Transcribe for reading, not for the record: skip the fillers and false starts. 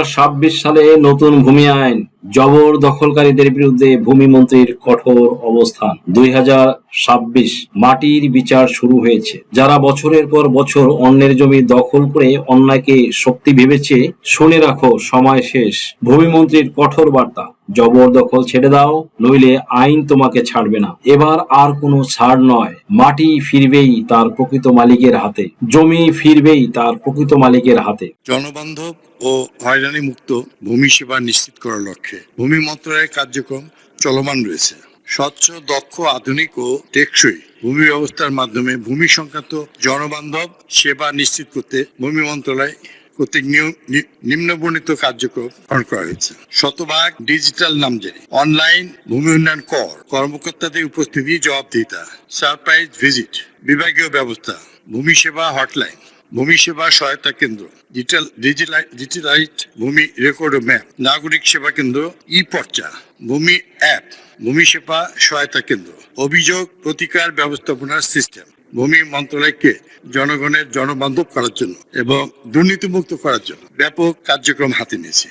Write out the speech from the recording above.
২০২৬ সালে নতুন ভূমি আইন, জবরদখলকারীদের বিরুদ্ধে ভূমি মন্ত্রীর কঠোর অবস্থান। ২০২৬ মাটির বিচার শুরু হয়েছে। যারা বছরের পর বছর অন্যের জমি দখল করে অন্যায়কে শক্তি ভেবেছে, শুনে রাখো, সময় শেষ। ভূমি মন্ত্রীর কঠোর বার্তা, জবরদখল ছেড়ে দাও, নইলে আইন তোমাকে ছাড়বে না। এবার আর কোনো ছাড় নয়, মাটি ফিরবেই তার প্রকৃত মালিকের হাতে, জমি ফিরবেই তার প্রকৃত মালিকের হাতে। জনবান্ধব ও হয়রানি মুক্ত ভূমি সেবা নিশ্চিত করার লক্ষ্যে ভূমি মন্ত্রণালয়ের কার্যক্রম চলমান রয়েছে। স্বচ্ছ, দক্ষ, আধুনিক ও টেকসই ভূমি ব্যবস্থার মাধ্যমে ভূমি সংক্রান্ত জনবান্ধব সেবা নিশ্চিত করতে ভূমি মন্ত্রণালয় কর্তৃক নিম্নবর্ণিত কার্যক্রম গ্রহণ করা হয়েছে। শতভাগ ডিজিটাল নামজারি, অনলাইন ভূমি উন্নয়ন কর, কর্মকর্তাদের উপস্থিতি, জবাবদিহিতা, সারপ্রাইজ ভিজিট, বিভাগীয় ব্যবস্থা, ভূমি সেবা হটলাইন, ভূমি সেবা সহায়তা কেন্দ্র, ডিজিটালাইজড ভূমি রেকর্ড ও ম্যাপ, নাগরিক সেবা কেন্দ্র, ই পর্চা, ভূমি অ্যাপ, ভূমি সেবা সহায়তা কেন্দ্র, অভিযোগ প্রতিকার ব্যবস্থাপনার সিস্টেম। ভূমি মন্ত্রণালয়কে জনগণের জনবান্ধব করার জন্য এবং দুর্নীতিমুক্ত করার জন্য ব্যাপক কার্যক্রম হাতে নিয়েছে।